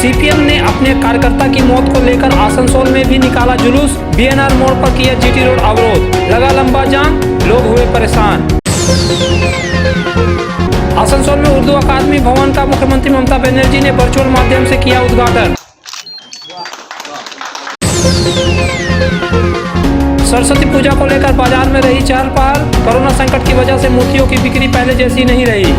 CPM ने अपने कार्यकर्ता की मौत को लेकर आसनसोल में भी निकाला जुलूस। बीएनआर मोड़ पर किया जीटी रोड अवरोध, लगा लंबा जाम, लोग हुए परेशान। आसनसोल में उर्दू अकादमी भवन का मुख्यमंत्री ममता बनर्जी ने वर्चुअल माध्यम से किया उद्घाटन। सरस्वती पूजा को लेकर बाजार में रही चहल पहल। कोरोना संकट की वजह से मूर्तियों की बिक्री पहले जैसी नहीं रही।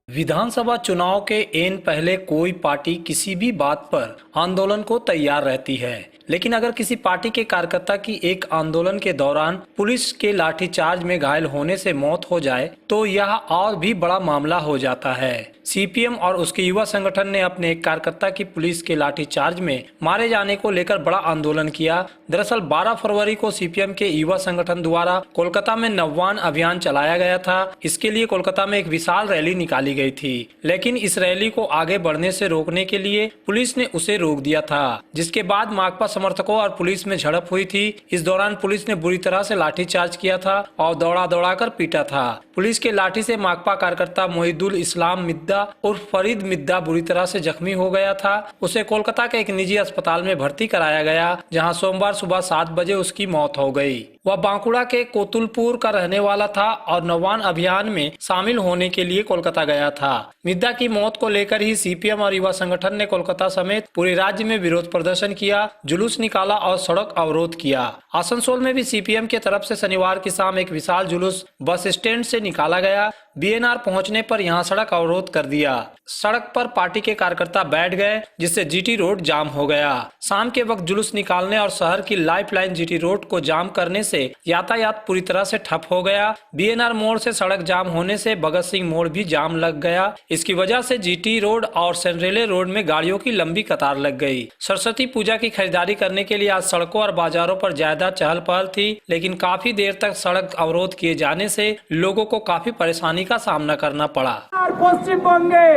विधानसभा चुनाव के एन पहले कोई पार्टी किसी भी बात पर आंदोलन को तैयार रहती है, लेकिन अगर किसी पार्टी के कार्यकर्ता की एक आंदोलन के दौरान पुलिस के लाठीचार्ज में घायल होने से मौत हो जाए तो यह और भी बड़ा मामला हो जाता है। सीपीएम और उसके युवा संगठन ने अपने एक कार्यकर्ता की पुलिस के लाठीचार्ज में मारे जाने को लेकर बड़ा आंदोलन किया। दरअसल 12 फरवरी को सीपीएम के युवा संगठन द्वारा कोलकाता में नववान अभियान चलाया गया था। इसके लिए कोलकाता में एक विशाल रैली निकाली गई थी, लेकिन इस रैली को आगे बढ़ने से रोकने के लिए पुलिस ने उसे रोक दिया था, जिसके बाद माकपा समर्थकों और पुलिस में झड़प हुई थी। इस दौरान पुलिस ने बुरी तरह से लाठीचार्ज किया था और दौड़ा दौड़ाकर पीटा था। पुलिस के लाठी से माकपा कार्यकर्ता मोहिदुल इस्लाम मिद्दा और फरीद मिद्दा बुरी तरह से जख्मी हो गया था। उसे कोलकाता के एक निजी अस्पताल में भर्ती कराया गया, जहां सोमवार सुबह 7 बजे उसकी मौत हो गई। वह बांकुड़ा के कोतुलपुर का रहने वाला था और नववान अभियान में शामिल होने के लिए कोलकाता गया था। मिद्दा की मौत को लेकर ही सीपीएम और युवा संगठन ने कोलकाता समेत पूरे राज्य में विरोध प्रदर्शन किया, जुलूस निकाला और सड़क अवरोध किया। आसनसोल में भी सीपीएम की तरफ से शनिवार की शाम एक विशाल जुलूस बस स्टैंड से निकाला गया। बीएनआर पहुंचने पर यहां सड़क अवरोध कर दिया। सड़क पर पार्टी के कार्यकर्ता बैठ गए, जिससे जीटी रोड जाम हो गया। शाम के वक्त जुलूस निकालने और शहर की लाइफलाइन जीटी रोड को जाम करने से यातायात पूरी तरह से ठप हो गया। बीएनआर मोड़ से सड़क जाम होने से भगत सिंह मोड़ भी जाम लग गया। इसकी वजह से जीटी रोड और सेंट्रेले रोड में गाड़ियों की लंबी कतार लग गई। सरस्वती पूजा की खरीदारी करने के लिए आज सड़कों और बाजारों पर ज्यादा चहल पहल थी, लेकिन काफी देर तक सड़क अवरोध किए जाने से लोगों को काफी परेशानी का सामना करना पड़ा। পশ্চিমবঙ্গে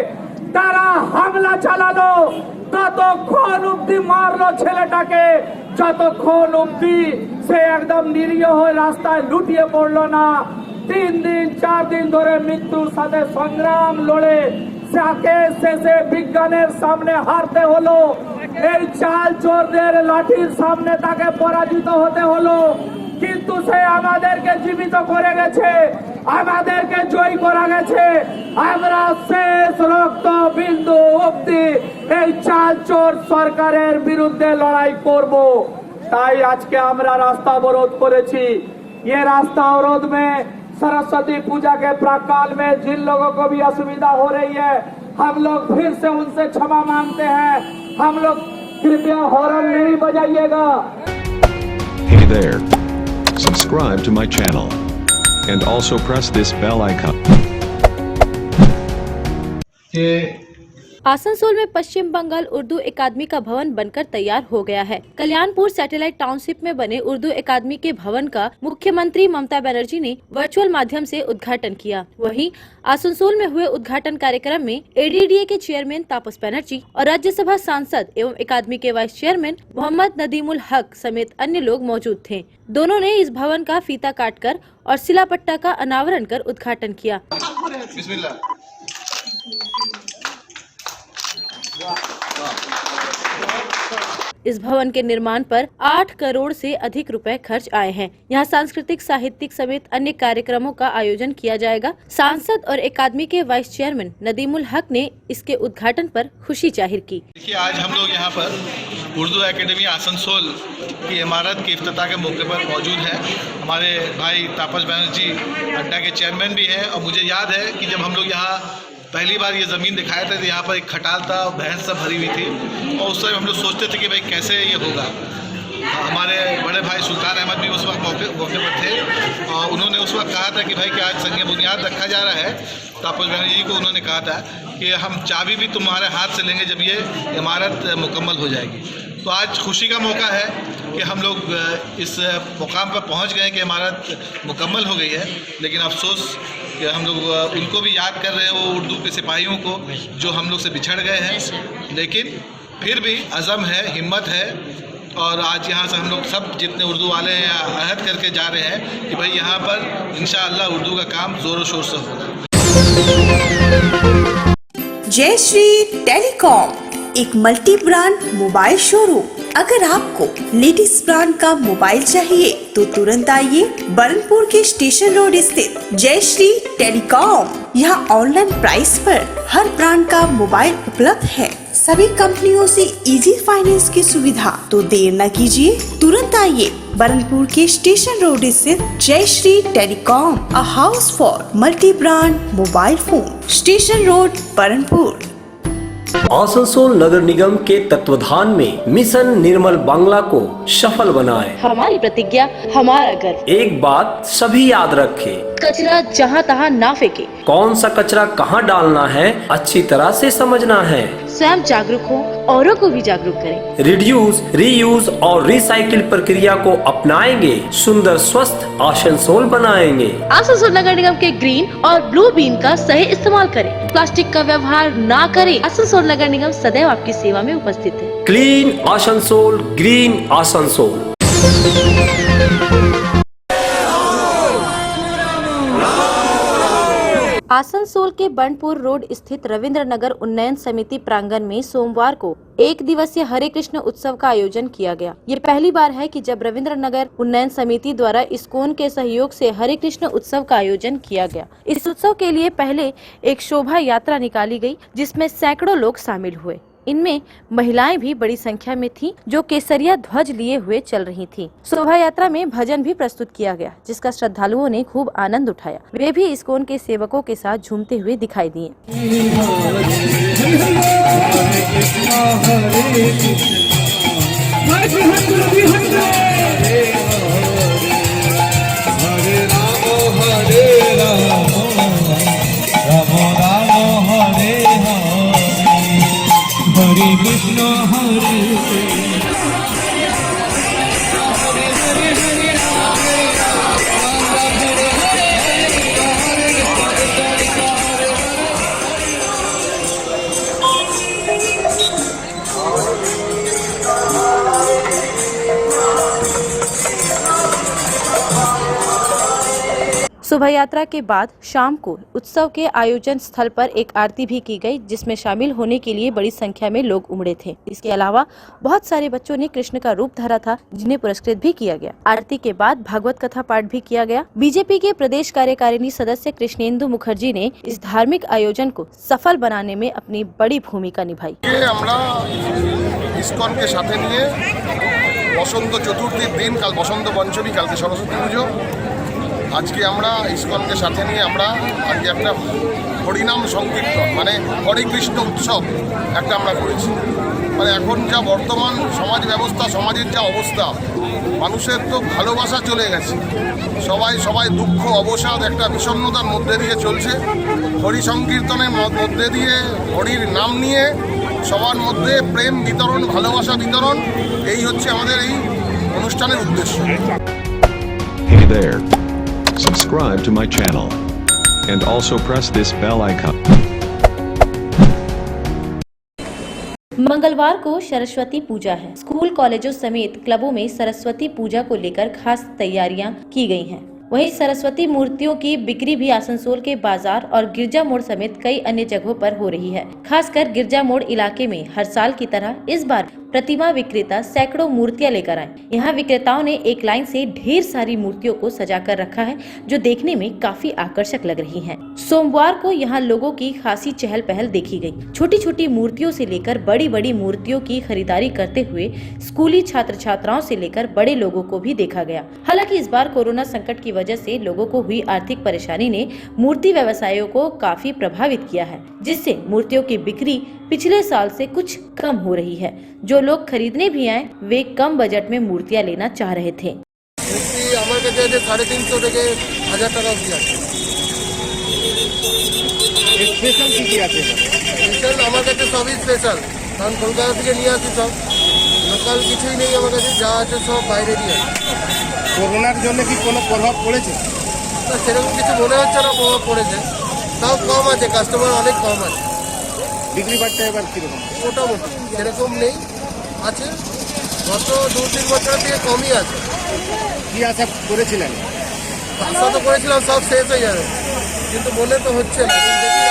তারা হামলা চালালো, ততক্ষণ অব্দি মারলো ছেলেটাকে, যতক্ষণ অব্দি সে একদম নিরীহ হয়ে রাস্তায় লুটিয়ে পড়লো না। 3 দিন 4 দিন ধরে মৃত্যুর সাথে সংগ্রাম লড়ে তাকে শেষে বিজ্ঞানের সামনে হারতে হলো। এই চাল চোরদের লাঠির সামনে তাকে পরাজিত হতে হলো, কিন্তু সে আমাদেরকে জীবিত করে গেছে, আমাদেরকে জয় করা গেছে। আমরা শেষ রক্ত বিন্দু অবধি এই চাল চোর সরকারের বিরুদ্ধে লড়াই করব। তাই আজকে আমরা রাস্তা অবরোধ করেছি। ये रास्ता अवरोध में सरस्वती पूजा के प्राकाल में जिन लोगों को भी असुविधा हो रही है, हम लोग फिर से उनसे क्षमा मांगते हैं। हम लोग कृपया हॉर्न नहीं बजाइएगा। Hey there. Subscribe to my channel and also press this bell icon. Asansol में पश्चिम बंगाल उर्दू अकादमी का भवन बनकर तैयार हो गया है। कल्याणपुर सैटेलाइट टाउनशिप में बने उर्दू अकादमी के भवन का मुख्यमंत्री ममता बनर्जी ने वर्चुअल माध्यम से उद्घाटन किया। वहीं आसनसोल में हुए उद्घाटन कार्यक्रम में एडीडीए के चेयरमैन तापस बनर्जी और राज्यसभा सांसद एवं अकादमी के वाइस चेयरमैन मोहम्मद नदीमुल हक समेत अन्य लोग मौजूद थे। दोनों ने इस भवन का फीता काटकर और शिलापट्टा का अनावरण कर उद्घाटन किया। इस भवन के निर्माण पर 8 करोड़ से अधिक रुपए खर्च आए हैं। यहाँ सांस्कृतिक, साहित्यिक समेत अन्य कार्यक्रमों का आयोजन किया जाएगा। सांसद और अकादमी के वाइस चेयरमैन नदीमुल हक ने इसके उद्घाटन पर खुशी जाहिर की। देखिए, आज हम लोग यहाँ पर उर्दू एकेडमी आसनसोल की इमारत के इफ्तिताह के मौके पर मौजूद हैं। हमारे भाई तापस बनर्जी अड्डा के चेयरमैन भी हैं और मुझे याद है कि जब हम लोग यहाँ पहली बार ये ज़मीन दिखाया था तो यहाँ पर एक खटाल था, भैंस सब भरी हुई थी और उस समय हम लोग सोचते थे कि भाई कैसे ये होगा। हमारे बड़े भाई सुल्तान अहमद भी उस वक्त मौके पर थे और उन्होंने उस वक्त कहा था कि भाई कि आज संग बुनियाद रखा जा रहा है। तापस बनर्जी को उन्होंने कहा था कि हम चाबी भी तुम्हारे हाथ से लेंगे जब ये इमारत मुकम्मल हो जाएगी। तो आज खुशी का मौका है कि हम लोग इस मुकाम पर पहुंच गए कि इमारत मुकम्मल हो गई है, लेकिन अफसोस कि हम लोग उनको भी याद कर रहे हैं, वो उर्दू के सिपाहियों को जो हम लोग से बिछड़ गए हैं। लेकिन फिर भी अज़म है, हिम्मत है, और आज यहाँ से हम लोग सब जितने उर्दू वाले हैं अहद करके जा रहे हैं कि भाई यहाँ पर इंशाअल्लाह उर्दू का काम ज़ोरों शोर से होगा। जय श्री टेलीकॉम, एक मल्टी ब्रांड मोबाइल शोरूम। अगर आपको लेटेस्ट ब्रांड का मोबाइल चाहिए तो तुरंत आइए बरनपुर के स्टेशन रोड स्थित जय श्री टेलीकॉम। यहाँ ऑनलाइन प्राइस पर हर ब्रांड का मोबाइल उपलब्ध है। सभी कंपनियों से इजी फाइनेंस की सुविधा। तो देर न कीजिए, तुरंत आइए बरनपुर के स्टेशन रोड स्थित Jai Shri telecom, a house for multi brand mobile phone, station road Burnpur. Asansol नगर निगम के तत्वाधान में मिशन निर्मल बांग्ला को सफल बनाएं। हमारी प्रतिज्ञा, हमारा गर्व। एक बात सभी याद रखें, कचरा जहाँ तहाँ ना फेंके। कौन सा कचरा कहाँ डालना है अच्छी तरह से समझना है। स्वयं जागरूक हो, औरों को भी जागरूक करें। रिड्यूस, रीयूज और रिसाइकिल प्रक्रिया को अपनाएंगे, सुंदर स्वस्थ आसनसोल बनाएंगे। आसनसोल नगर निगम के ग्रीन और ब्लू बीन का सही इस्तेमाल करें। प्लास्टिक का व्यवहार ना करें। आसनसोल नगर निगम सदैव आपकी सेवा में उपस्थित है। Clean Asansol, green Asansol. आसनसोल के बंडपुर रोड स्थित रविंद्र नगर उन्नयन समिति प्रांगण में सोमवार को एक दिवसीय हरे कृष्ण उत्सव का आयोजन किया गया। ये पहली बार है कि जब रविंद्र नगर उन्नयन समिति द्वारा इस्कॉन के सहयोग से हरे कृष्ण उत्सव का आयोजन किया गया। इस उत्सव के लिए पहले एक शोभा यात्रा निकाली गई, जिसमें सैकड़ों लोग शामिल हुए। इनमें महिलाएं भी बड़ी संख्या में थीं, जो केसरिया ध्वज लिए हुए चल रही थीं। शोभा यात्रा में भजन भी प्रस्तुत किया गया, जिसका श्रद्धालुओं ने खूब आनंद उठाया। वे भी इस्कॉन के सेवकों के साथ झूमते हुए दिखाई दिए। हरे कृष्ण हरे शोभा यात्रा के बाद शाम को उत्सव के आयोजन स्थल पर एक आरती भी की गई, जिसमें शामिल होने के लिए बड़ी संख्या में लोग उमड़े थे। इसके अलावा बहुत सारे बच्चों ने कृष्ण का रूप धरा था, जिन्हें पुरस्कृत भी किया गया। आरती के बाद भागवत कथा पाठ भी किया गया। बीजेपी के प्रदेश कार्यकारिणी सदस्य कृष्णेंदु मुखर्जी ने इस धार्मिक आयोजन को सफल बनाने में अपनी बड़ी भूमिका निभाई। इस्कन के साथे निये बसंत चतुर्थीर दिन, कल बसंत पंचमी, कल के सरस्वती पुजो। आज के আমরা ইসকনকে সাথে নিয়ে আমরা আজকে একটা হরিনাম সংকীর্তন মানে হরে কৃষ্ণ উৎসব একটা আমরা করেছি। মানে এখন যা বর্তমান সমাজ ব্যবস্থা, সমাজের যা অবস্থা, মানুষের তো ভালোবাসা চলে গেছে, সবাই দুঃখ অবসাদ একটা বিষণ্ণতার মধ্যে দিয়ে চলছে। হরি সংকীর্তনের মধ্যে দিয়ে হরির নাম নিয়ে সবার মধ্যে প্রেম বিতরণ, ভালোবাসা বিতরণ, এই হচ্ছে আমাদের এই অনুষ্ঠানের উদ্দেশ্য। Hey there. Subscribe to my channel. And also press this bell icon. मंगलवार को सरस्वती पूजा है। स्कूल, कॉलेजों समेत क्लबों में सरस्वती पूजा को लेकर खास तैयारियां की गई हैं। वहीं सरस्वती मूर्तियों की बिक्री भी आसनसोल के बाजार और गिरजा मोड़ समेत कई अन्य जगहों पर हो रही है। खासकर गिरजा मोड़ इलाके में हर साल की तरह इस बार प्रतिमा विक्रेता सैकड़ों मूर्तियां लेकर आए। यहाँ विक्रेताओं ने एक लाइन से ढेर सारी मूर्तियों को सजा कर रखा है, जो देखने में काफी आकर्षक लग रही हैं। सोमवार को यहाँ लोगों की खासी चहल पहल देखी गई। छोटी छोटी मूर्तियों से लेकर बड़ी बड़ी मूर्तियों की खरीदारी करते हुए स्कूली छात्र छात्राओं से लेकर बड़े लोगों को भी देखा गया। हालांकि इस बार कोरोना संकट की वजह से लोगों को हुई आर्थिक परेशानी ने मूर्ति व्यवसायियों को काफी प्रभावित किया है, जिससे मूर्तियों की बिक्री पिछले साल से कुछ कम हो रही है। जो लोग खरीदने भी आए, वे कम बजट में मूर्तियां लेना चाह रहे थे। আমার কাছে আছে 350 থেকে 1000 টাকা অবধি আছে। স্পেশাল কি কি আছে? স্পেশাল আমার কাছে সবই স্পেশাল, কারণ কলকাতা থেকে নিয়ে আসি সব। লোকাল কিছুই নেই আমার কাছে, যা আছে সব বাইরেরই আছে। করোনার জন্য কি কোনো প্রভাব পড়েছে? না সেরকম কিছু মনে হচ্ছে না প্রভাব পড়েছে, তাও কম আছে, কাস্টমার অনেক কম আছে। বিক্রি বাট্টা এবার কিরকম? মোটামুটি সেরকম নেই, আছে গত 2-3 বছরের থেকে কমই আছে। কি আশা করেছিলেন? আশা তো করেছিলাম সব শেষ হয়ে যাবে, কিন্তু মনে তো হচ্ছে না, দেখি